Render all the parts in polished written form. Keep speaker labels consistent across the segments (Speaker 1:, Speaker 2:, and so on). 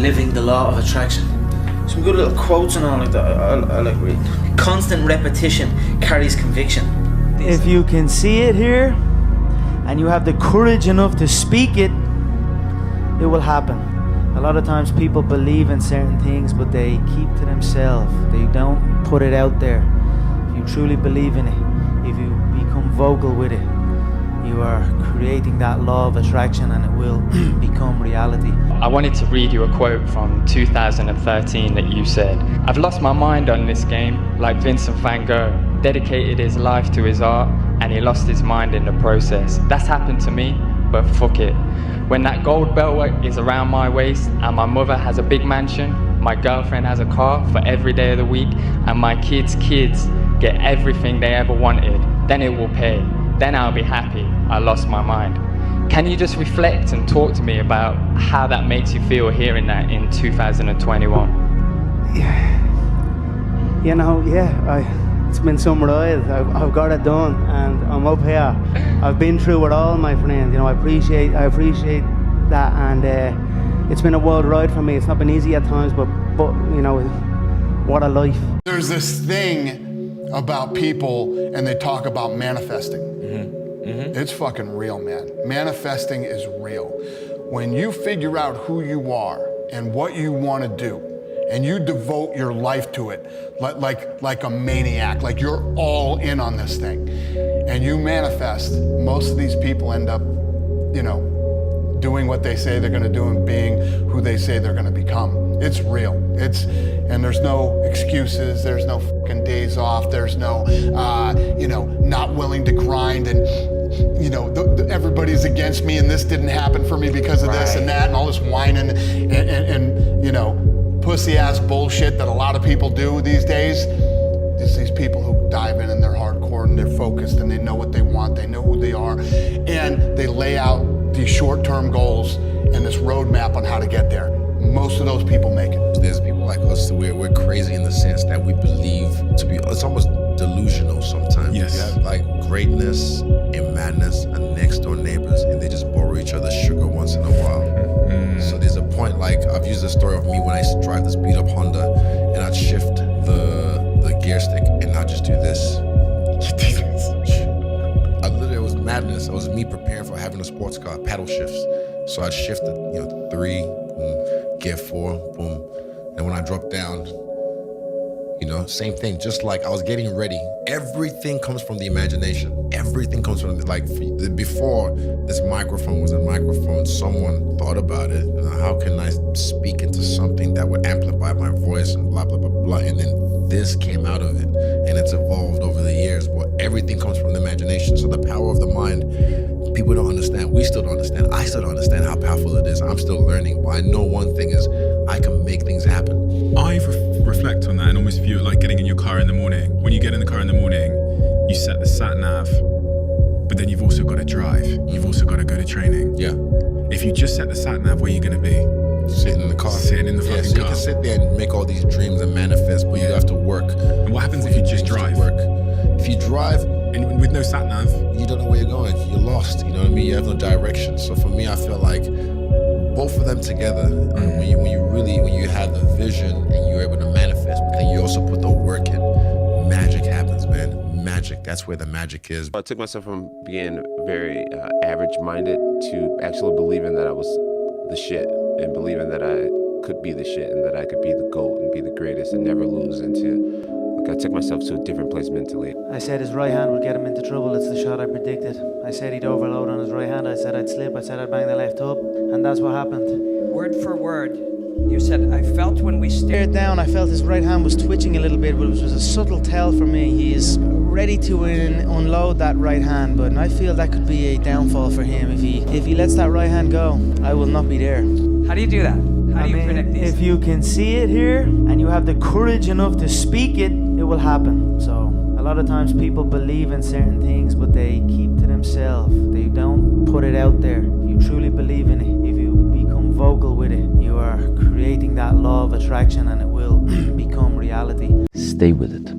Speaker 1: living the law of attraction. Some good little quotes and all like that I like reading. Constant repetition carries conviction. If you can see it here and you have the courage enough to speak it, it will happen. A lot of times people believe in certain things but they keep to themselves. They don't put it out there. If you truly believe in it, if you become vocal with it, you are creating that law of attraction and it will become reality.
Speaker 2: I wanted to read you a quote from 2013 that you said, "I've lost my mind on this game like Vincent van Gogh, dedicated his life to his art and he lost his mind in the process. That's happened to me, but fuck it. When that gold belt is around my waist and my mother has a big mansion, my girlfriend has a car for every day of the week and my kids' kids get everything they ever wanted, then it will pay. Then I'll be happy I lost my mind." Can you just reflect and talk to me about how that makes you feel hearing that in 2021?
Speaker 3: You know, it's been some ride. I've got it done and I'm up here. I've been through it all, my friend. You know, I appreciate that, and it's been a wild ride for me. It's not been easy at times, but you know, what a life.
Speaker 4: There's this thing about people and they talk about manifesting. It's fucking real, man. Manifesting is real. When you figure out who you are and what you want to do, and you devote your life to it, like a maniac, like you're all in on this thing, and you manifest, most of these people end up, you know, doing what they say they're gonna do and being who they say they're gonna become. It's real. And there's no excuses, there's no fucking days off, there's no, you know, not willing to grind and, you know, everybody's against me and this didn't happen for me because of this and that and all this whining and you know, pussy ass bullshit that a lot of people do these days. There's these people who dive in and they're hardcore and they're focused and they know what they want, they know who they are, and they lay out these short-term goals and this roadmap on how to get there. Most of those people make it.
Speaker 5: There's people like us, we're crazy in the sense that we believe to be, it's almost delusional sometimes.
Speaker 6: Yes.
Speaker 5: You have like greatness and madness and next door neighbors and they just borrow each other's sugar once in a while. So there's a point, like I've used the story of me when I used to drive this beat up Honda and I'd shift the gear stick and I'd just do this. It was madness. It was me preparing for having a sports car, paddle shifts. So I'd shift it, you know, 3, boom, gear 4, boom. And when I dropped down, you know, same thing, just like I was getting ready. Everything comes from the imagination. Everything comes from, like, before this microphone was a microphone, someone thought about it. You know, how can I speak into something that would amplify my voice and blah, blah, blah, blah. And then this came out of it and it's evolved over the years. But everything comes from the imagination. So the power of the mind, people don't understand. We still don't understand. I still don't understand how powerful it is. I'm still learning. But I know one thing is I can make things happen.
Speaker 6: I reflect on that and almost view it like getting in your car in the morning. When you get in the car in the morning, you set the sat nav, but then you've also got to drive. You've also got to go to training.
Speaker 5: Yeah.
Speaker 6: If you just set the sat nav, where are you going to be?
Speaker 5: Sitting in the car.
Speaker 6: Sitting in the fucking
Speaker 5: so
Speaker 6: car.
Speaker 5: You can sit there and make all these dreams and manifest, but you have to work.
Speaker 6: And what happens if you just drive?
Speaker 5: If you drive,
Speaker 6: and with no sat nav,
Speaker 5: you don't know where you're going. You're lost. You know what I mean? You have no direction. So for me, I feel like both of them together. When you have the vision and you're able to manifest, but then you also put the work in, magic happens, man. Magic. That's where the magic is.
Speaker 7: I took myself from being very average-minded to actually believing that I was the shit and believing that I could be the shit and that I could be the GOAT and be the greatest and never lose into. I took myself to a different place mentally.
Speaker 1: I said his right hand would get him into trouble. It's the shot I predicted. I said he'd overload on his right hand. I said I'd slip. I said I'd bang the left up. And that's what happened.
Speaker 8: Word for word, you said, I felt when we stared
Speaker 1: down, I felt his right hand was twitching a little bit, but it was a subtle tell for me. He is ready to unload that right hand, but I feel that could be a downfall for him. If he lets that right hand go, I will not be there.
Speaker 8: How do you do that? How do you predict these?
Speaker 1: If you can see it here and you have the courage enough to speak it, it will happen. So a lot of times people believe in certain things, but they keep to themselves. They don't put it out there. If you truly believe in it, if you become vocal with it, you are creating that law of attraction and it will become reality.
Speaker 9: Stay with it.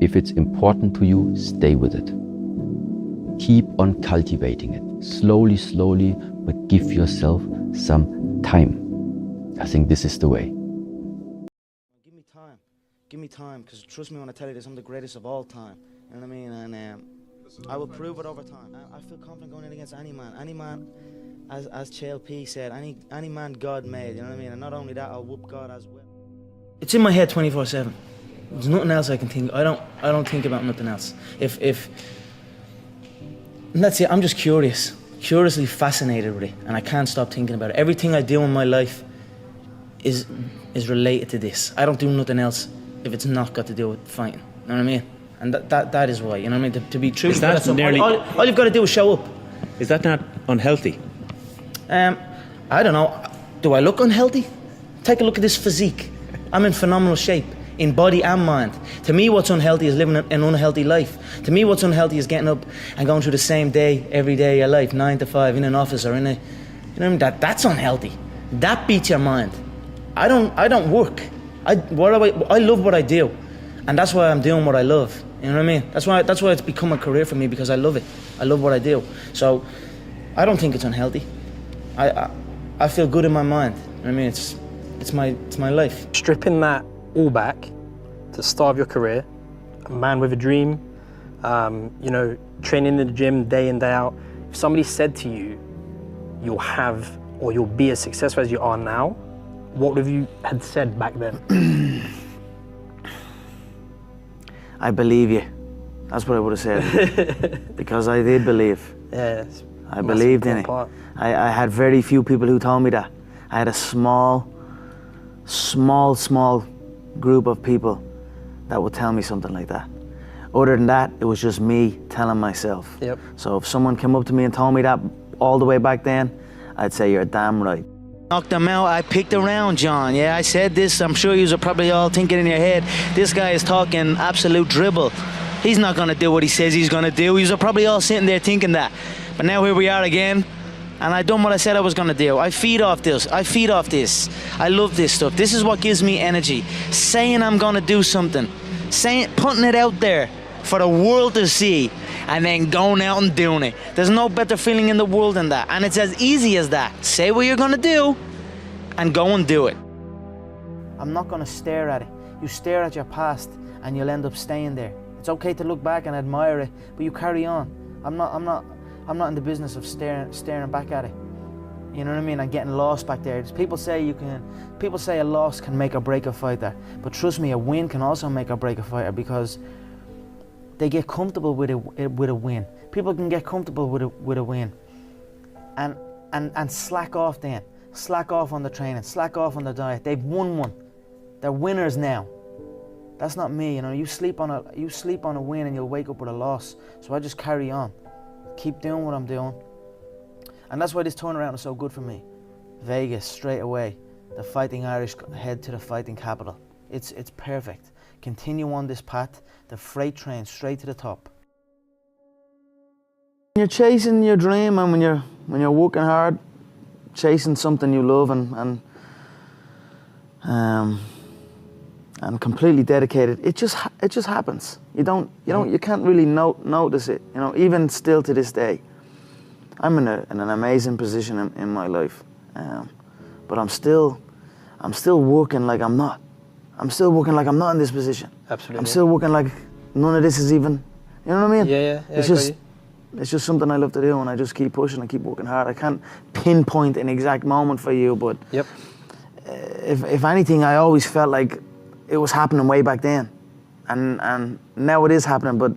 Speaker 9: If it's important to you, stay with it. Keep on cultivating it. Slowly, but give yourself some time. I think this is the way.
Speaker 1: Give me time, because trust me when I tell you this, I'm the greatest of all time. You know what I mean? And I will prove it over time. I feel confident going in against any man. Any man, as Chael P said, any man God made, you know what I mean? And not only that, I'll whoop God as well. It's in my head 24/7. There's nothing else I can think. I don't think about nothing else. If and that's it, I'm just curiously fascinated with it, and I can't stop thinking about it. Everything I do in my life is related to this. I don't do nothing else if it's not got to do with fighting. You know what I mean? And that is why, you know what I mean? To be true,
Speaker 10: Is that nearly...
Speaker 1: all you've got to do is show up.
Speaker 10: Is that not unhealthy?
Speaker 1: I don't know. Do I look unhealthy? Take a look at this physique. I'm in phenomenal shape, in body and mind. To me, what's unhealthy is living an unhealthy life. To me, what's unhealthy is getting up and going through the same day every day of your life, 9 to 5, in an office or in a... You know what I mean? That's unhealthy. That beats your mind. I don't work. I love what I do, and that's why I'm doing what I love. You know what I mean? That's why it's become a career for me, because I love it. I love what I do. So I don't think it's unhealthy. I feel good in my mind. You know what I mean? It's my life.
Speaker 11: Stripping that all back to the start of your career, a man with a dream, you know, training in the gym day in, day out. If somebody said to you, you'll have or you'll be as successful as you are now, what would you had said back then?
Speaker 1: I believe you. That's what I would have said. Because I did believe.
Speaker 11: Yes.
Speaker 1: I believed in it. I had very few people who told me that. I had a small group of people that would tell me something like that. Other than that, it was just me telling myself.
Speaker 11: Yep.
Speaker 1: So if someone came up to me and told me that all the way back then, I'd say, you're damn right. Knocked him out, I picked around John. Yeah, I said this, I'm sure you are probably all thinking in your head, this guy is talking absolute dribble. He's not gonna do what he says he's gonna do. You are probably all sitting there thinking that. But now here we are again, and I done what I said I was gonna do. I feed off this. I love this stuff. This is what gives me energy. Saying I'm gonna do something. Putting it out there for the world to see, and then going out and doing it. There's no better feeling in the world than that. And it's as easy as that. Say what you're gonna do, and go and do it. I'm not gonna stare at it. You stare at your past, and you'll end up staying there. It's okay to look back and admire it, but you carry on. I'm not in the business of staring back at it. You know what I mean? And getting lost back there. People say a loss can make or break a fighter, but trust me, a win can also make or break a fighter, because they get comfortable with a win. People can get comfortable with a win, and slack off then. Slack off on the training. Slack off on the diet. They've won one. They're winners now. That's not me. You know, you sleep on a win and you'll wake up with a loss. So I just carry on, keep doing what I'm doing, and that's why this turnaround is so good for me. Vegas straight away. The Fighting Irish head to the fighting capital. It's perfect. Continue on this path, the freight train straight to the top. When you're chasing your dream, and when you're working hard, chasing something you love, and completely dedicated, it just happens. You can't really notice it. You know, even still to this day, I'm in an amazing position in my life, but I'm still working like I'm not. I'm still working like I'm not in this position.
Speaker 11: Absolutely.
Speaker 1: I'm still working like none of this is even, you know what I mean?
Speaker 11: Yeah.
Speaker 1: It's just something I love to do, and I just keep pushing and keep working hard. I can't pinpoint an exact moment for you, but
Speaker 11: yep.
Speaker 1: If anything, I always felt like it was happening way back then, and now it is happening, but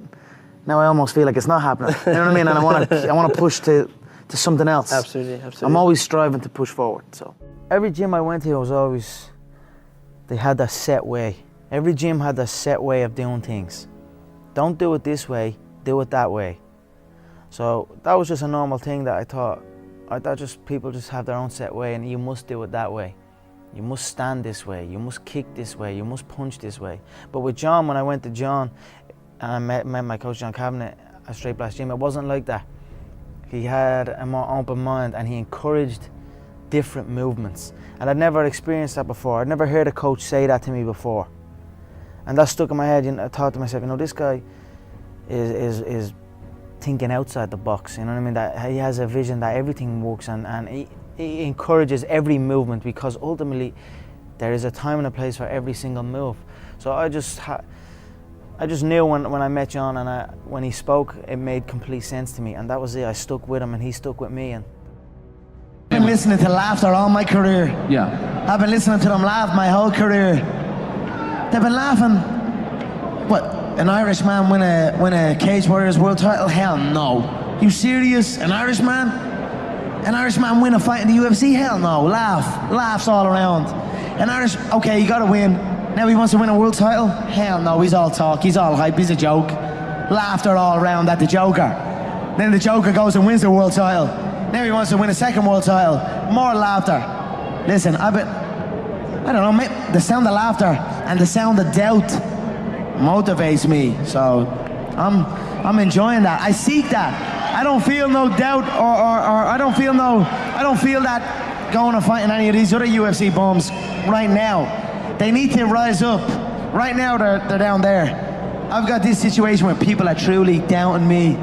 Speaker 1: now I almost feel like it's not happening. You know what I mean? And I want to push to something else.
Speaker 11: Absolutely.
Speaker 1: I'm always striving to push forward. So every gym I went to was always, they had their set way. Every gym had their set way of doing things. Don't do it this way, do it that way. So that was just a normal thing that I thought people just have their own set way, and you must do it that way. You must stand this way, you must kick this way, you must punch this way. But with John, when I went to John, and I met my coach John Cabinet at Straight Blast Gym, it wasn't like that. He had a more open mind, and he encouraged different movements. And I'd never experienced that before. I'd never heard a coach say that to me before. And that stuck in my head. I thought to myself, this guy is thinking outside the box. You know what I mean? That he has a vision that everything works, and encourages every movement, because ultimately there is a time and a place for every single move. So I just knew when I met John and when he spoke, it made complete sense to me, and that was it. I stuck with him and he stuck with me. And
Speaker 12: I've been listening to laughter all my career.
Speaker 13: Yeah.
Speaker 12: I've been listening to them laugh my whole career. They've been laughing. What? An Irish man win a Cage Warriors world title? Hell no. You serious? An Irish man? An Irish man win a fight in the UFC? Hell no. Laughs all around. An Irish, okay, you gotta win. Now he wants to win a world title? Hell no, he's all talk, he's all hype, he's a joke. Laughter all around at the Joker. Then the Joker goes and wins the world title. Now he wants to win a second world title. More laughter. Listen, I don't know, the sound of laughter and the sound of doubt motivates me. So I'm enjoying that. I seek that. I don't feel no doubt or I don't feel that going and fighting any of these other UFC bums right now. They need to rise up. Right now they're down there. I've got this situation where people are truly doubting me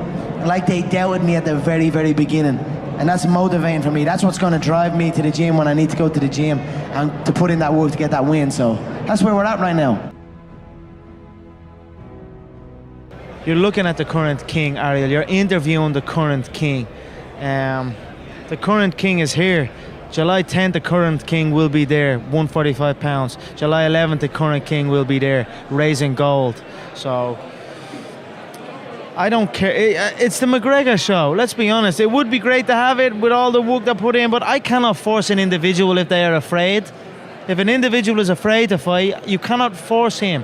Speaker 12: like they doubted me at the very, very beginning. And that's motivating for me. That's what's going to drive me to the gym when I need to go to the gym and to put in that work to get that win. So that's where we're at right now.
Speaker 1: You're looking at the current king, Ariel. You're interviewing the current king. The current king is here. July 10th, the current king will be there, 145 pounds. July 11th, the current king will be there, raising gold. So I don't care. It's the McGregor show. Let's be honest. It would be great to have it with all the work they put in, but I cannot force an individual if they are afraid. If an individual is afraid to fight, you cannot force him.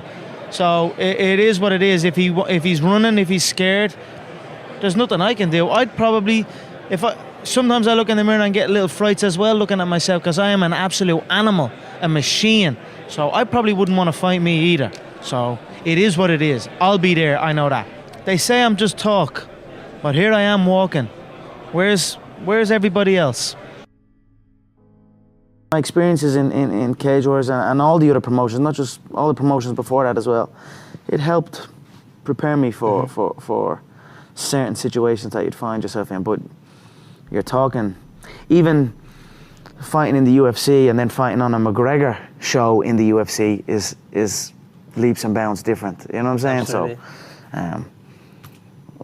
Speaker 1: So it is what it is. If he's running, if he's scared, there's nothing I can do. I'd probably, sometimes I look in the mirror and get little frights as well looking at myself, because I am an absolute animal, a machine. So I probably wouldn't want to fight me either. So it is what it is. I'll be there, I know that. They say I'm just talk, but here I am walking. Where's everybody else? My experiences in Cage Wars and all the other promotions, not just all the promotions before that as well, it helped prepare me for certain situations that you'd find yourself in. But you're talking, even fighting in the UFC and then fighting on a McGregor show in the UFC is leaps and bounds different. You know what I'm saying? Absolutely.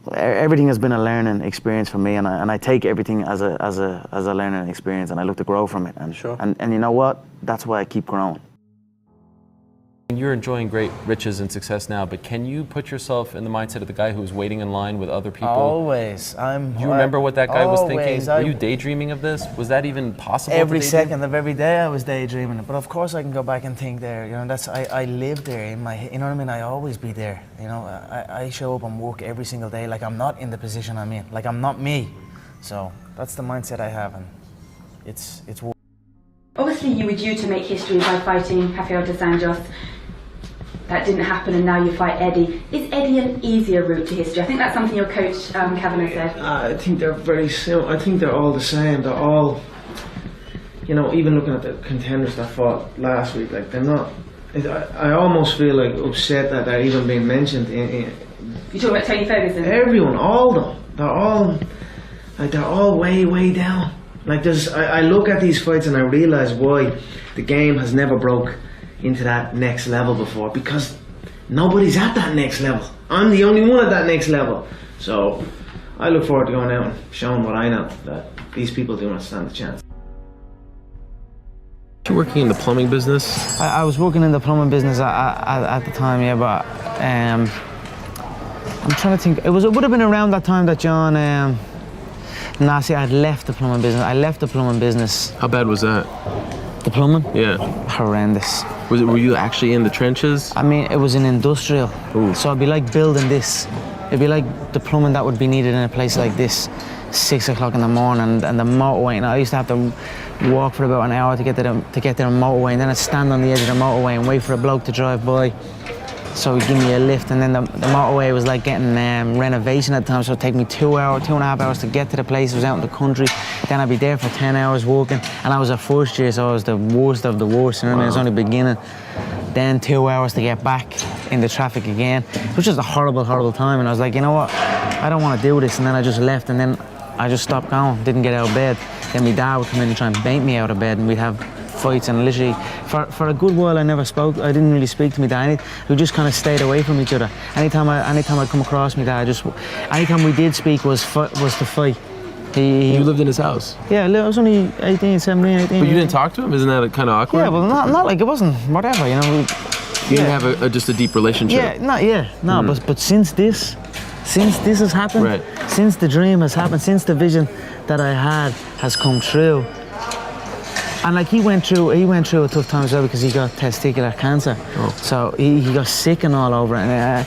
Speaker 1: So everything has been a learning experience for me, and I take everything as a learning experience, and I look to grow from it. And
Speaker 13: sure.
Speaker 1: And you know what? That's why I keep growing.
Speaker 13: You're enjoying great riches and success now, but can you put yourself in the mindset of the guy who was waiting in line with other people?
Speaker 1: Always.
Speaker 13: Do you remember what that guy was thinking? Were you daydreaming of this? Was that even possible?
Speaker 1: Every second of every day I was daydreaming it. But of course I can go back and think there. You know, I live there in my. You know what I mean? I always be there. You know, I show up and work every single day like I'm not in the position I'm in. Like I'm not me. So that's the mindset I have, and it's.
Speaker 14: Obviously, you were due to make history by fighting Rafael dos Anjos. That didn't happen, and now you fight Eddie. Is Eddie an easier route to history? I think that's something your coach, Kavanagh, said.
Speaker 1: I think they're very similar. I think they're all the same. They're all, you know, even looking at the contenders that fought last week, like they're not. I almost feel like upset that they're even being mentioned.
Speaker 14: You talking about Tony Ferguson?
Speaker 1: Everyone, all of them. They're all way down. Like I look at these fights and I realise why the game has never broke into that next level before, because nobody's at that next level. I'm the only one at that next level. So I look forward to going out and showing what I know, that these people do not stand a chance.
Speaker 13: You working in the plumbing business?
Speaker 1: I was working in the plumbing business at the time, yeah, but I'm trying to think. It would have been around that time that John. See, I'd left the plumbing business. I left the plumbing business.
Speaker 13: How bad was that?
Speaker 1: The plumbing?
Speaker 13: Yeah.
Speaker 1: Horrendous.
Speaker 13: Were you actually in the trenches?
Speaker 1: I mean, it was an industrial.
Speaker 13: Ooh.
Speaker 1: So it'd be like building this. It'd be like the plumbing that would be needed in a place like this, 6 o'clock in the morning, and the motorway. And I used to have to walk for about an hour to get to the motorway, and then I'd stand on the edge of the motorway and wait for a bloke to drive by. So he'd give me a lift, and then the motorway was like getting renovation at the time, so it'd take me 2.5 hours to get to the place. It was out in the country. Then I'd be there for 10 hours walking, and I was a first year, so I was the worst of the worst, you know what I mean? It was only beginning. Then 2 hours to get back in the traffic again. It was just a horrible time, and I was like, you know what? I don't want to do this, and then I just left, and then I just stopped going, didn't get out of bed. Then my dad would come in and try and bait me out of bed, and we'd have fights. And literally, for a good while, I didn't really speak to my dad. We just kind of stayed away from each other. Anytime I'd come across my dad, anytime we did speak was to fight.
Speaker 15: You lived in his house?
Speaker 1: Yeah, I was only 18, 17, 18.
Speaker 15: But you didn't talk to him? Isn't that kind of awkward?
Speaker 1: Yeah, well, not like it wasn't whatever, you know.
Speaker 15: You didn't have just a deep relationship?
Speaker 1: But since this has happened,
Speaker 15: right.
Speaker 1: Since the dream has happened, since the vision that I had has come true, and like he went through a tough time as well because he got testicular cancer.
Speaker 15: Oh.
Speaker 1: So he got sick and all over it. And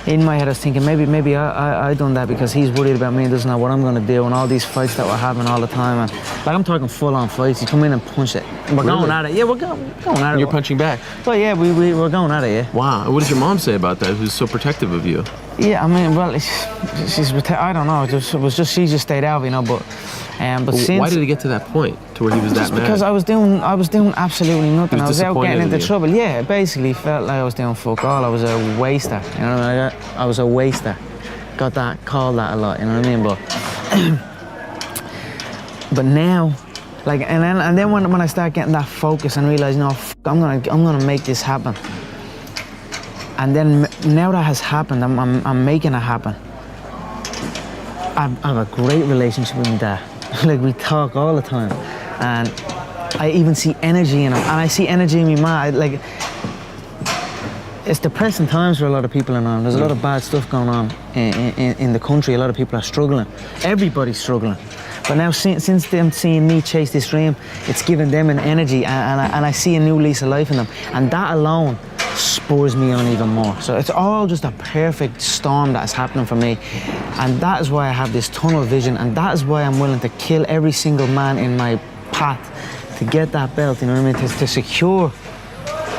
Speaker 1: in my head I was thinking maybe I done that because he's worried about me and doesn't know what I'm gonna do, and all these fights that were happening all the time, and like I'm talking full on fights. You come in and punch it. We're going at it. Yeah, we're going at it.
Speaker 15: You're punching back?
Speaker 1: Well, yeah, we're going at it, yeah.
Speaker 15: Wow. What does your mom say about that, who's so protective of you?
Speaker 1: Yeah, I mean, well, I don't know. She just stayed out, you know. But since,
Speaker 15: why did it get to that point, to where he was that mad?
Speaker 1: Because I was doing absolutely nothing. I was out getting into trouble. Yeah, it basically felt like I was doing fuck all. I was a waster. You know what I mean? I was a waster. Got that called that a lot. You know what I mean? But now, like, and then when I start getting that focus and realize, no, I'm gonna make this happen. And then now that has happened, I'm making it happen. I have a great relationship with my dad. Like, we talk all the time, and I even see energy in him, and I see energy in my mom. It's depressing times for a lot of people in Ireland. There's a lot of bad stuff going on in the country. A lot of people are struggling. Everybody's struggling. But now, since them seeing me chase this dream, it's giving them an energy, and I see a new lease of life in them, and that alone spurs me on even more. So it's all just a perfect storm that is happening for me, and that is why I have this tunnel vision, and that is why I'm willing to kill every single man in my path to get that belt, you know what I mean, to secure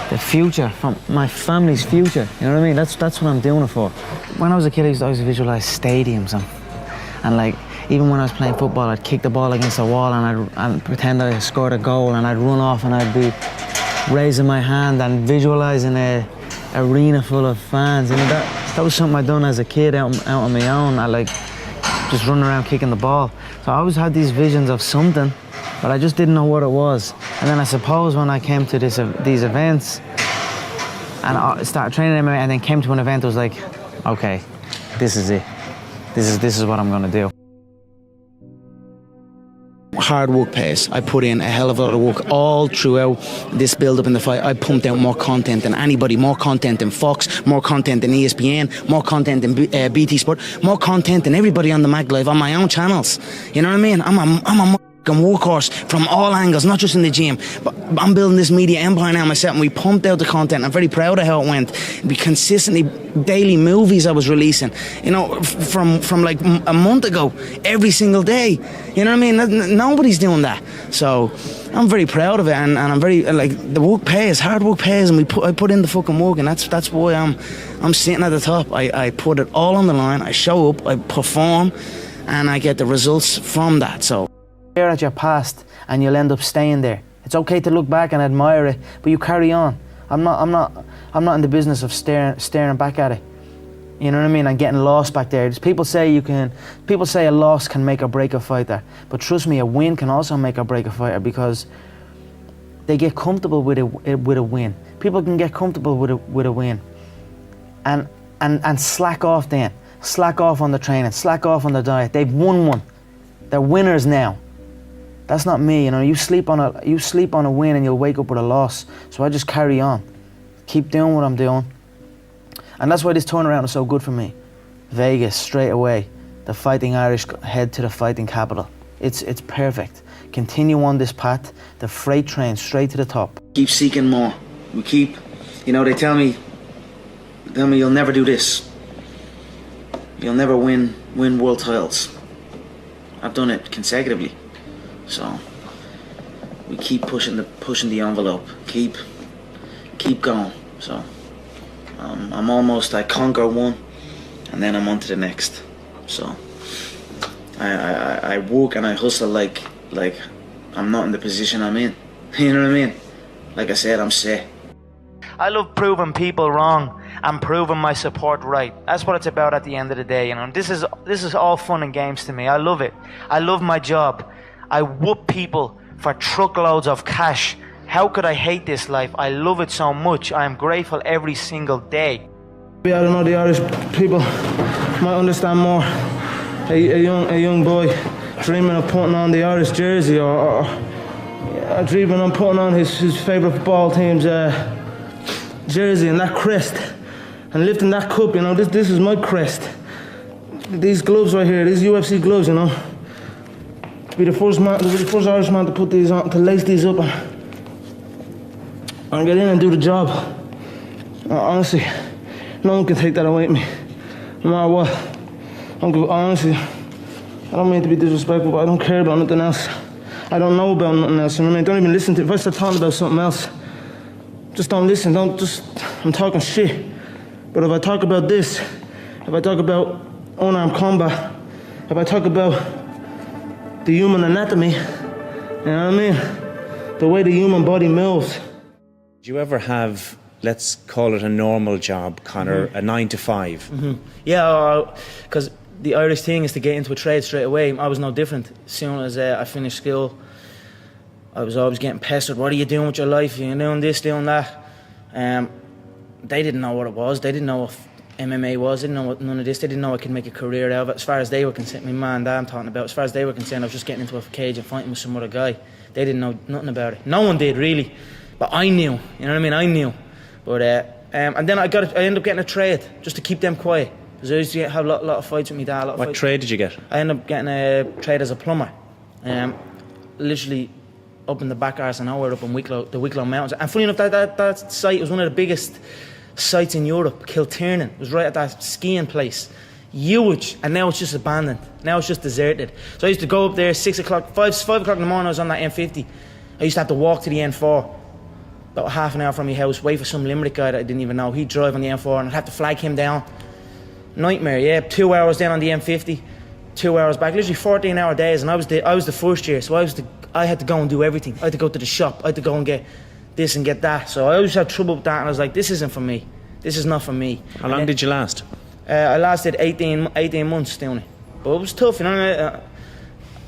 Speaker 1: the future, from my family's future, you know what I mean. That's what I'm doing it for. When I was a kid, I used to always visualize stadiums, and like, even when I was playing football, I'd kick the ball against the wall and I'd pretend I scored a goal, and I'd run off and I'd be raising my hand and visualizing a arena full of fans. You know, that was something I'd done as a kid out on my own. I like just running around kicking the ball. So I always had these visions of something, but I just didn't know what it was. And then I suppose when I came to these events and I started training MMA and then came to an event, I was like, okay, this is it. This is what I'm gonna do.
Speaker 16: Hard work pays. I put in a hell of a lot of work all throughout this build-up in the fight. I pumped out more content than anybody, more content than Fox, more content than ESPN, more content than BT Sport, more content than everybody on the Mag Live on my own channels. You know what I mean? I'm a workhorse from all angles, not just in the gym. But I'm building this media empire now myself, and we pumped out the content. I'm very proud of how it went. We consistently, daily movies I was releasing, you know, from like a month ago, every single day. You know what I mean? Nobody's doing that. So I'm very proud of it, and I'm very, like, the work pays, hard work pays, and I put in the fucking work, and that's why I'm sitting at the top. I put it all on the line. I show up, I perform, and I get the results from that. So
Speaker 1: at your past, and you'll end up staying there. It's okay to look back and admire it, but you carry on. I'm not in the business of staring back at it. You know what I mean? And getting lost back there. People say a loss can make or break a fighter, but trust me, a win can also make or break a fighter, because they get comfortable with a win. People can get comfortable with a win, and slack off then. Slack off on the training. Slack off on the diet. They've won one. They're winners now. That's not me, you know. You sleep on a win and you'll wake up with a loss. So I just carry on, keep doing what I'm doing, and that's why this turnaround is so good for me. Vegas straight away, the Fighting Irish head to the fighting capital. It's perfect. Continue on this path, the freight train straight to the top.
Speaker 16: Keep seeking more. We keep, you know, they tell me you'll never do this. You'll never win world titles. I've done it consecutively. So we keep pushing the envelope, keep going. So I conquer one, and then I'm on to the next. So I work and I hustle like I'm not in the position I'm in. You know what I mean? Like I said, I'm set.
Speaker 1: I love proving people wrong and proving my support right. That's what it's about at the end of the day, you know. This is all fun and games to me. I love it. I love my job. I whoop people for truckloads of cash. How could I hate this life? I love it so much. I am grateful every single day.
Speaker 17: I don't know, the Irish people might understand more. A young boy dreaming of putting on the Irish jersey, or dreaming of putting on his favourite football team's jersey and that crest, and lifting that cup. You know, this is my crest. These gloves right here, these UFC gloves, you know. To be the first Irish man to put these on, to lace these up and get in and do the job. Honestly, no one can take that away from me, no matter what. Honestly, I don't mean to be disrespectful, but I don't care about nothing else. I don't know about nothing else, you know what I mean? Don't even listen to it. If I start talking about something else, just don't listen, I'm talking shit. But if I talk about this, if I talk about unarmed combat, if I talk about the human anatomy, you know what I mean? The way the human body moves.
Speaker 10: Do you ever have, let's call it a normal job, Conor, a 9 to 5?
Speaker 1: Yeah, because the Irish thing is to get into a trade straight away. I was no different. As soon as I finished school, I was always getting pestered. What are you doing with your life? You're doing this, doing that. They didn't know what it was. They didn't know what MMA was. They didn't know what none of this. They didn't know I could make a career out of it. As far as they were concerned, my man and dad I'm talking about, as far as they were concerned, I was just getting into a cage and fighting with some other guy. They didn't know nothing about it. No one did, really. But I knew. You know what I mean? I knew. But and then I ended up getting a trade just to keep them quiet. Because I used to have a lot of fights with my dad.
Speaker 10: What trade did you get?
Speaker 1: I ended up getting a trade as a plumber. Literally up in the back arse of nowhere, up in the Wicklow Mountains. And funny enough, that site was one of the biggest sites in Europe. Kiltiernan. It was right at that skiing place. Huge. And now it's just abandoned. Now it's just deserted. So I used to go up there 6 o'clock, 5 o'clock in the morning. I was on that M50. I used to have to walk to the N4. About half an hour from my house, wait for some Limerick guy that I didn't even know. He'd drive on the M4 and I'd have to flag him down. Nightmare, yeah. 2 hours down on the M50, 2 hours back. Literally 14-hour days, and I was the first year, so I had to go and do everything. I had to go to the shop. I had to go and get this and get that. So I always had trouble with that, and I was like, this isn't for me. This is not for me.
Speaker 10: How long did you last?
Speaker 1: I lasted 18 months doing it, but it was tough, you know what I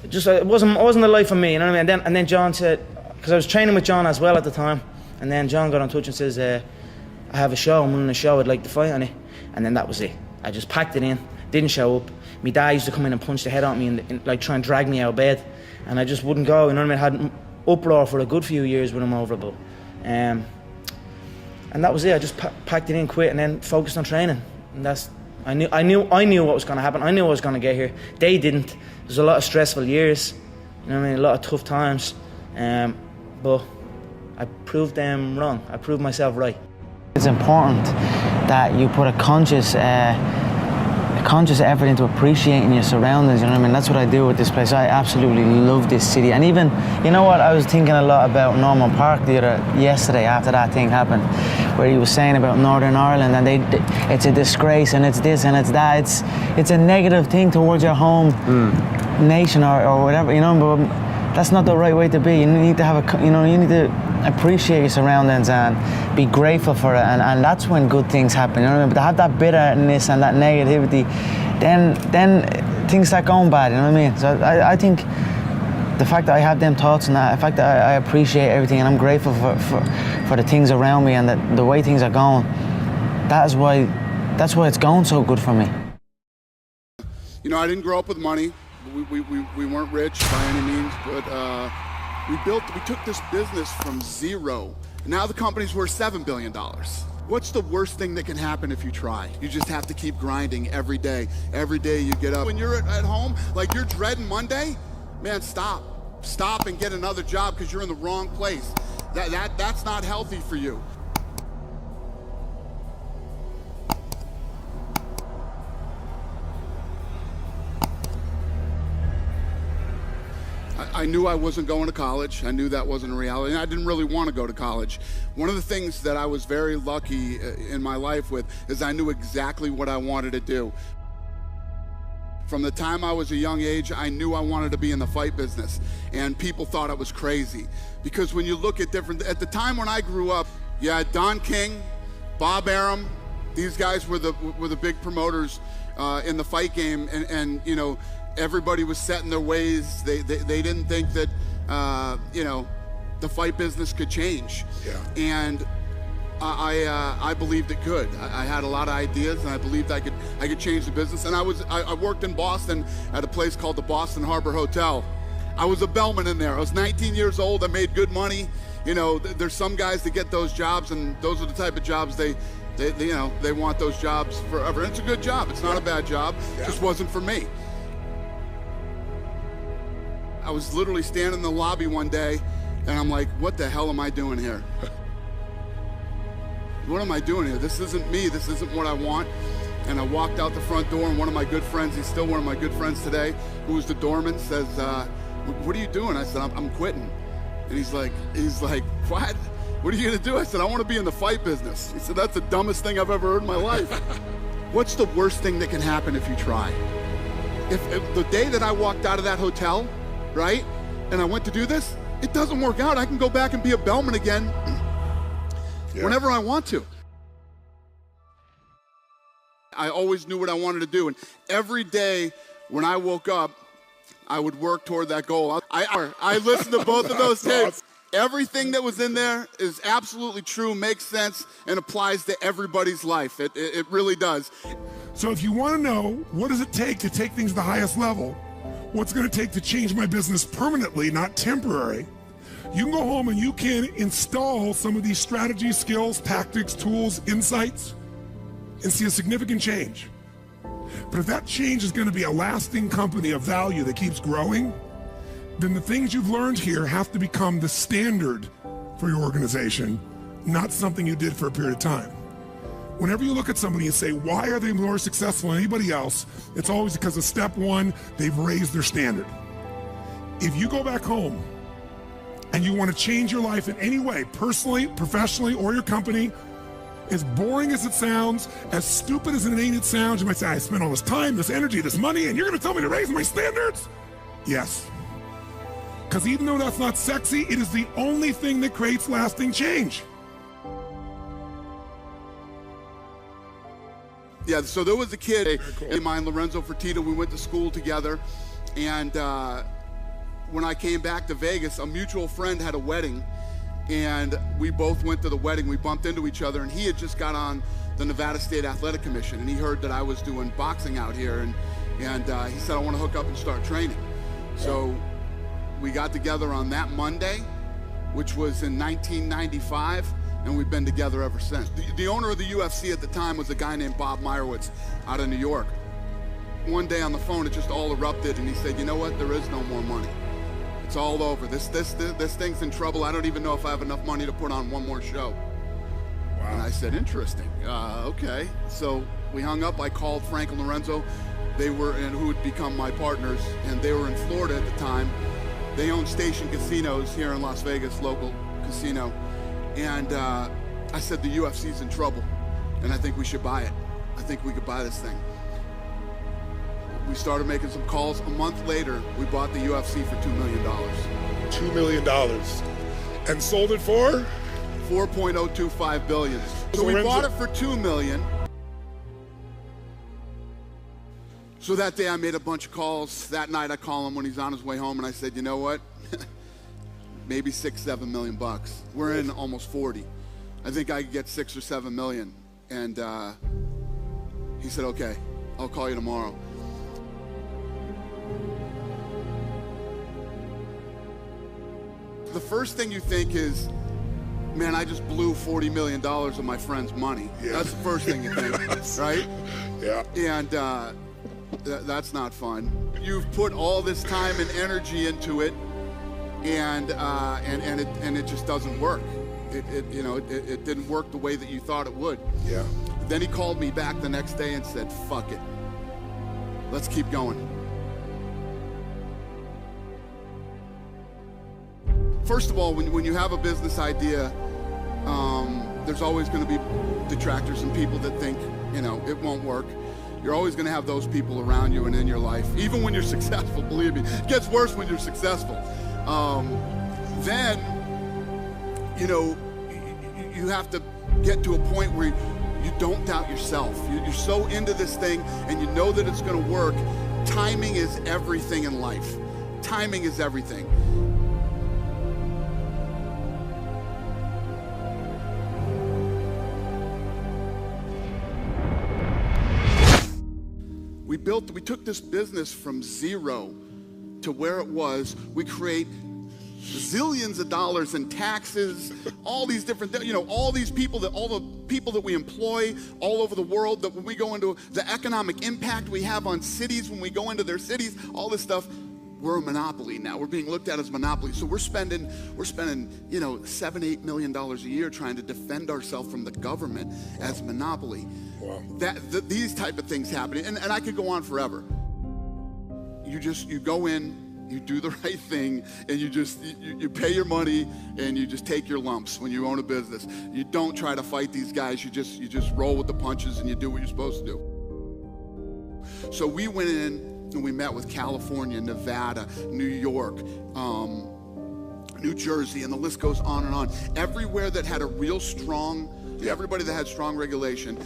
Speaker 1: mean? It wasn't the life for me, you know what I mean? And then John said, because I was training with John as well at the time. And then John got in touch and says, I have a show, I'm running a show, I'd like to fight on it. And then that was it. I just packed it in, didn't show up. My dad used to come in and punch the head out of me and like try and drag me out of bed. And I just wouldn't go, you know what I mean? I had uproar for a good few years with him over it. And that was it, I just packed it in, quit, and then focused on training. And I knew what was gonna happen, I knew I was gonna get here. They didn't. There's a lot of stressful years, you know what I mean? A lot of tough times. But I proved them wrong. I proved myself right. It's important that you put a conscious effort into appreciating your surroundings, you know what I mean? That's what I do with this place. I absolutely love this city. And even, you know what, I was thinking a lot about Norman Park yesterday after that thing happened, where he was saying about Northern Ireland and it's a disgrace and it's this and it's that. It's a negative thing towards your home nation or whatever, you know, but that's not the right way to be. You need to have you need to appreciate your surroundings and be grateful for it, and that's when good things happen, you know what I mean? But to have that bitterness and that negativity, then things start going bad, you know what I mean? So I think the fact that I have them thoughts and that, the fact that I appreciate everything and I'm grateful for the things around me and the way things are going, that's why it's going so good for me.
Speaker 4: You know, I didn't grow up with money. We weren't rich by any means, but we took this business from zero. Now the company's worth $7 billion. What's the worst thing that can happen if you try? You just have to keep grinding every day. Every day you get up. When you're at home, like you're dreading Monday, man, stop. Stop and get another job because you're in the wrong place. That's not healthy for you. I knew I wasn't going to college. I knew that wasn't a reality. And I didn't really want to go to college. One of the things that I was very lucky in my life with is I knew exactly what I wanted to do. From the time I was a young age, I knew I wanted to be in the fight business. And people thought I was crazy. Because when you look at at the time when I grew up, you had Don King, Bob Arum, these guys were the big promoters in the fight game. And you know, everybody was set in their ways. They didn't think that, you know, the fight business could change.
Speaker 18: Yeah.
Speaker 4: And I believed it could. I had a lot of ideas, and I believed I could change the business. And I worked in Boston at a place called the Boston Harbor Hotel. I was a bellman in there. I was 19 years old. I made good money. You know, there's some guys that get those jobs, and those are the type of jobs they you know, they want those jobs forever. And it's a good job. It's not a bad job. It just wasn't for me. I was literally standing in the lobby one day, and I'm like, what the hell am I doing here? What am I doing here? This isn't me. This isn't what I want. And I walked out the front door, and one of my good friends, he's still one of my good friends today, who was the doorman, says, what are you doing? I said, I'm quitting. And he's like, what? What are you gonna do? I said, I want to be in the fight business. He said, that's the dumbest thing I've ever heard in my life. What's the worst thing that can happen if you try? If the day that I walked out of that hotel, right, and I went to do this, it doesn't work out, I can go back and be a bellman again whenever I want to. I always knew what I wanted to do, and every day when I woke up, I would work toward that goal. I listened to both of those tapes. Everything that was in there is absolutely true, makes sense, and applies to everybody's life. It really does.
Speaker 18: So if you want to know what does it take to take things to the highest level, what's going to take to change my business permanently, not temporary, you can go home and you can install some of these strategies, skills, tactics, tools, insights, and see a significant change. But if that change is going to be a lasting company of value that keeps growing, then the things you've learned here have to become the standard for your organization, not something you did for a period of time. Whenever you look at somebody and say, why are they more successful than anybody else? It's always because of step one, they've raised their standard. If you go back home and you want to change your life in any way, personally, professionally, or your company, as boring as it sounds, as stupid as it sounds, you might say, I spent all this time, this energy, this money, and you're going to tell me to raise my standards? Yes. Because even though that's not sexy, it is the only thing that creates lasting change.
Speaker 4: Yeah, so there was a kid of mine, Lorenzo Fertitta. We went to school together, and when I came back to Vegas, a mutual friend had a wedding, and we both went to the wedding. We bumped into each other, and he had just got on the Nevada State Athletic Commission, and he heard that I was doing boxing out here, and he said, I want to hook up and start training. So we got together on that Monday, which was in 1995, and we've been together ever since. The owner of the UFC at the time was a guy named Bob Meyerowitz out of New York. One day on the phone, it just all erupted, and he said, you know what, there is no more money. It's all over. This thing's in trouble. I don't even know if I have enough money to put on one more show. Wow. And I said, interesting. Okay. So we hung up. I called Frank and Lorenzo. They were, and who would become my partners, and they were in Florida at the time. They own Station Casinos here in Las Vegas, local casino. And I said, the UFC's in trouble, and I think we should buy it. I think we could buy this thing. We started making some calls. A month later, we bought the UFC for $2 million.
Speaker 18: $2 million. And sold it for?
Speaker 4: $4.025 billion. So we bought it for $2 million. So that day I made a bunch of calls. That night I call him when he's on his way home, and I said, you know what? Maybe $6-7 million bucks. We're in almost 40. I think I could get 6 or 7 million. And he said, okay, I'll call you tomorrow. The first thing you think is, man, I just blew $40 million of my friend's money. Yeah. That's the first thing you think, right?
Speaker 18: Yeah.
Speaker 4: And that's not fun. You've put all this time and energy into it, and it just doesn't work. It didn't work the way that you thought it would.
Speaker 18: Yeah.
Speaker 4: Then he called me back the next day and said, fuck it. Let's keep going. First of all, when you have a business idea, there's always going to be detractors and people that think, it won't work. You're always going to have those people around you and in your life, even when you're successful, believe me. It gets worse when you're successful. Then, you have to get to a point where you don't doubt yourself. You're so into this thing, and you know that it's going to work, Timing is everything in life. Timing is everything. We took this business from zero to where it was. We create zillions of dollars in taxes, all these different, all these people all the people that we employ all over the world, that when we go into the economic impact we have on cities, when we go into their cities, all this stuff, we're a monopoly now. We're being looked at as a monopoly. So we're spending, $7-8 million a year trying to defend ourselves from the government as a monopoly. Wow. These type of things happening, and I could go on forever. You go in, you do the right thing, and you pay your money, and you just take your lumps when you own a business. You don't try to fight these guys. You just roll with the punches, and you do what you're supposed to do. So we went in and we met with California, Nevada, New York, New Jersey, and the list goes on and on. Everywhere that had a real strong, everybody that had strong regulation,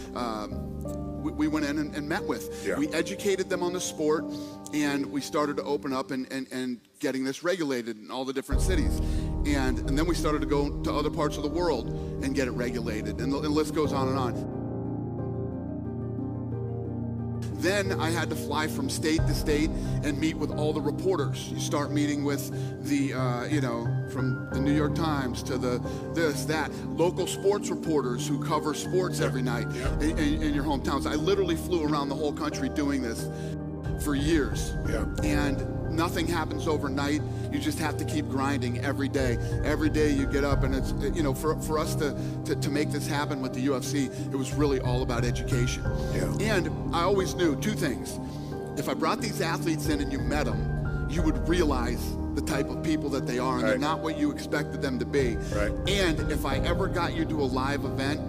Speaker 4: we went in and met with. Yeah. We educated them on the sport, and we started to open up and getting this regulated in all the different cities. And then we started to go to other parts of the world and get it regulated, and the list goes on and on. Then I had to fly from state to state and meet with all the reporters. You start meeting with the, from the New York Times to local sports reporters who cover sports every night in your hometowns. I literally flew around the whole country doing this for years. Yeah. And nothing happens overnight. You just have to keep grinding every day. Every day you get up, and it's, for us to make this happen with the UFC, it was really all about education. Yeah. And I always knew two things. If I brought these athletes in and you met them, you would realize the type of people that they are, and they're not what you expected them to be. Right. And if I ever got you to a live event,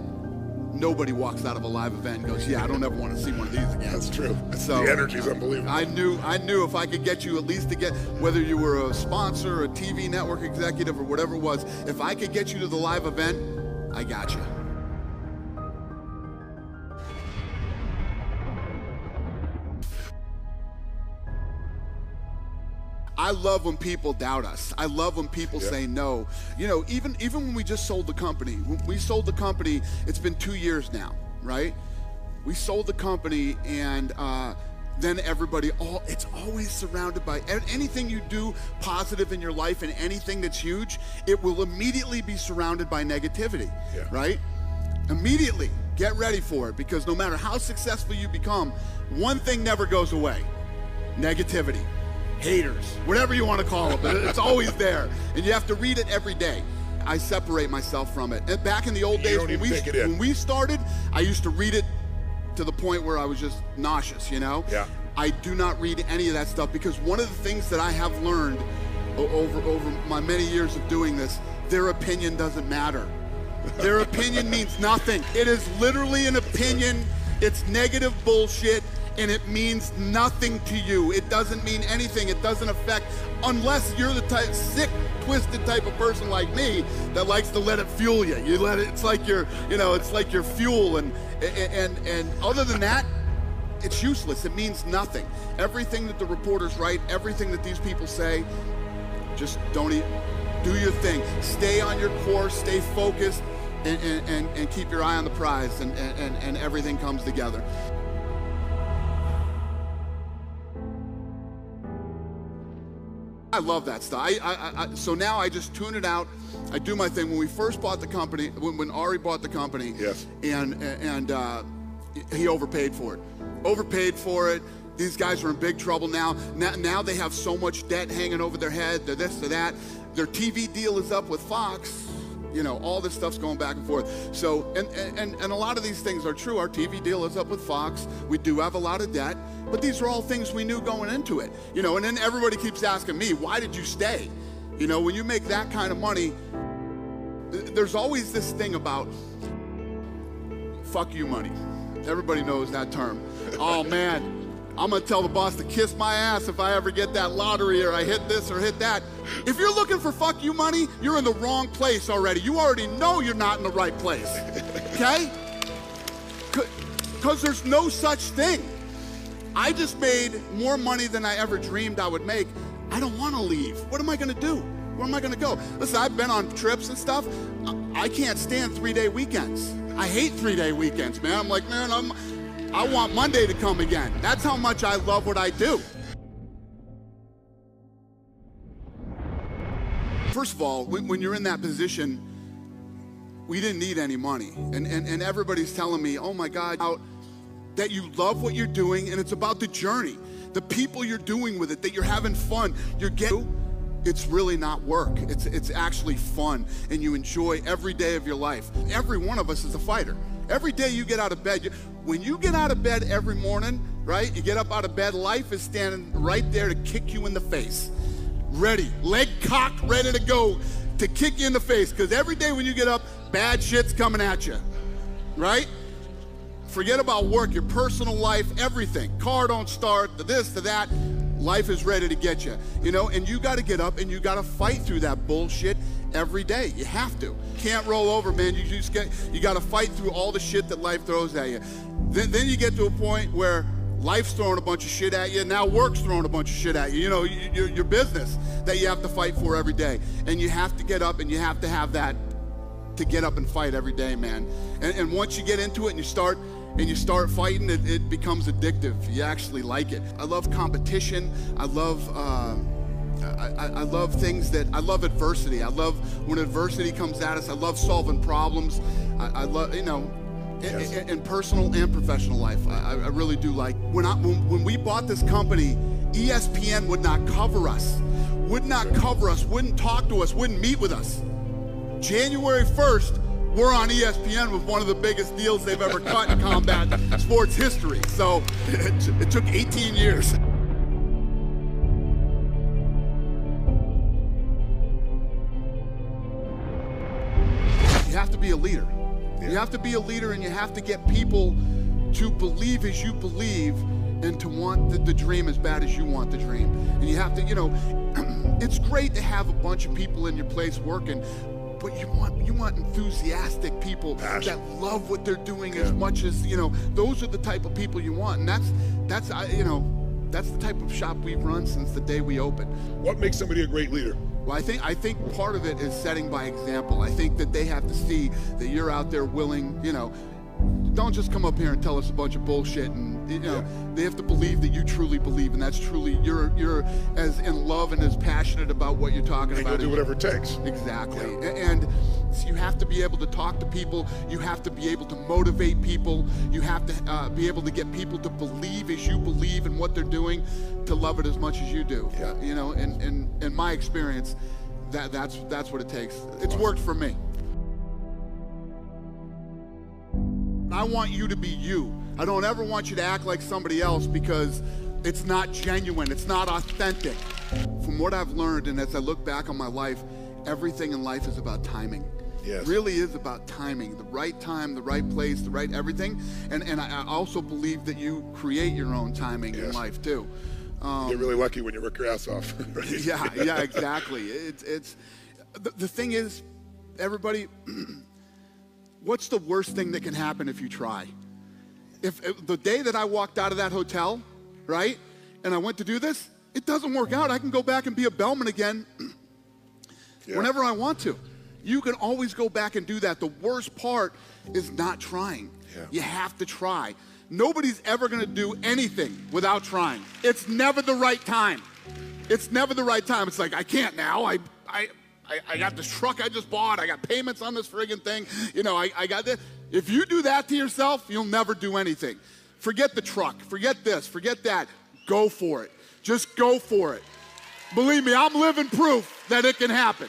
Speaker 4: nobody walks out of a live event and goes, yeah, I don't ever want to see one of these again. That's true. So the energy's unbelievable. I knew if I could get you at least to get, whether you were a sponsor, a TV network executive, or whatever it was, if I could get you to the live event, I got you. I love when people doubt us. I love when people say no. Even when we just sold the company, it's been 2 years now, right? We sold the company, and then everybody, it's always surrounded by anything you do positive in your life, and anything that's huge, it will immediately be surrounded by negativity, right? Immediately, get ready for it, because no matter how successful you become, one thing never goes away: negativity. Haters, whatever you want to call them, it's always there, and you have to read it every day. I separate myself from it. And back in the old days when we started, I used to read it to the point where I was just nauseous, Yeah. I do not read any of that stuff, because one of the things that I have learned over my many years of doing this, their opinion doesn't matter. Their opinion means nothing. It is literally an opinion. It's negative bullshit. And it means nothing to you. It doesn't mean anything. It doesn't affect, unless you're the type, sick, twisted type of person like me that likes to let it fuel you. You let it, it's like your fuel, and other than that, it's useless. It means nothing. Everything that the reporters write, everything that these people say, just don't do your thing. Stay on your course, stay focused, and keep your eye on the prize, and everything comes together. I love that stuff. So now I just tune it out. I do my thing. When we first bought the company, when Ari bought the company, and he overpaid for it. Overpaid for it. These guys are in big trouble now. Now they have so much debt hanging over their head. They're this, they're that. Their TV deal is up with Fox. All this stuff's going back and forth. So, and a lot of these things are true. Our TV deal is up with Fox. We do have a lot of debt, but these are all things we knew going into it. And then everybody keeps asking me, why did you stay? When you make that kind of money, there's always this thing about fuck you money. Everybody knows that term. Oh man, I'm gonna tell the boss to kiss my ass if I ever get that lottery, or I hit this or hit that. If you're looking for fuck you money, you're in the wrong place already. You already know you're not in the right place, okay? Because there's no such thing. I just made more money than I ever dreamed I would make. I don't want to leave. What am I going to do? Where am I going to go? Listen, I've been on trips and stuff. I can't stand 3-day weekends. I hate 3-day weekends, man. I'm like, man, I want Monday to come again. That's how much I love what I do. First of all, when you're in that position, we didn't need any money. And everybody's telling me, oh my God, that you love what you're doing, and it's about the journey, the people you're doing with it, that you're having fun, you're getting, it's really not work. It's actually fun, and you enjoy every day of your life. Every one of us is a fighter. Every day you get out of bed, when you get out of bed every morning, right, you get up out of bed, life is standing right there to kick you in the face. Ready, leg cocked, ready to go to kick you in the face, because every day when you get up, bad shit's coming at you, right? Forget about work, your personal life, everything. Car don't start, to this, to that. Life is ready to get you, you know, and you got to get up and you got to fight through that bullshit every day. You have to. Can't roll over, man. You got to fight through all the shit that life throws at you. Then you get to a point where life's throwing a bunch of shit at you, and now work's throwing a bunch of shit at you. You know, your business that you have to fight for every day. And you have to get up, and you have to have that to get up and fight every day, man. And once you get into it and you start fighting, it becomes addictive. You actually like it. I love competition. I love things that, I love adversity. I love when adversity comes at us. I love solving problems. I love, you know, in personal and professional life, I really do like. When we bought this company, ESPN would not cover us, wouldn't talk to us, wouldn't meet with us. January 1st, we're on ESPN with one of the biggest deals they've ever cut in combat sports history. So it took 18 years. You have to be a leader. You have to be a leader, and you have to get people to believe as you believe and to want the dream as bad as you want the dream. And you have to, you know, it's great to have a bunch of people in your place working, but you want enthusiastic people that love what they're doing as much as, you know, those are the type of people you want. And that's you know, that's the type of shop we've run since the day we opened.
Speaker 18: What makes somebody a great leader?
Speaker 4: Well, I think part of it is setting by example. I think that they have to see that you're out there willing, you know, don't just come up here and tell us a bunch of bullshit, and you know, they have to believe that you truly believe, and that's truly, you're as in love and as passionate about what you're talking about.
Speaker 18: You'll do whatever it takes.
Speaker 4: Exactly. Yeah. And so you have to be able to talk to people, you have to be able to motivate people, you have to be able to get people to believe as you believe in what they're doing, to love it as much as you do. Yeah. You know, in my experience, that's what it takes. It's worked for me. I want you to be you. I don't ever want you to act like somebody else, because it's not genuine, it's not authentic. From what I've learned, and as I look back on my life, everything in life is about timing. Yes. It really is about timing, the right time, the right place, the right everything. And I also believe that you create your own timing in life too.
Speaker 18: You get really lucky when you work your ass off. Right?
Speaker 4: Yeah, exactly. It's the thing is, everybody, what's the worst thing that can happen if you try? If the day that I walked out of that hotel, right, and I went to do this, it doesn't work out, I can go back and be a bellman again whenever I want to. You can always go back and do that. The worst part is not trying. Yeah. You have to try. Nobody's ever gonna do anything without trying. It's never the right time. It's never the right time. It's like, I can't now. I got this truck I just bought. I got payments on this friggin' thing. You know, I got this. If you do that to yourself, you'll never do anything. Forget the truck. Forget this. Forget that. Go for it. Just go for it. Believe me, I'm living proof that it can happen.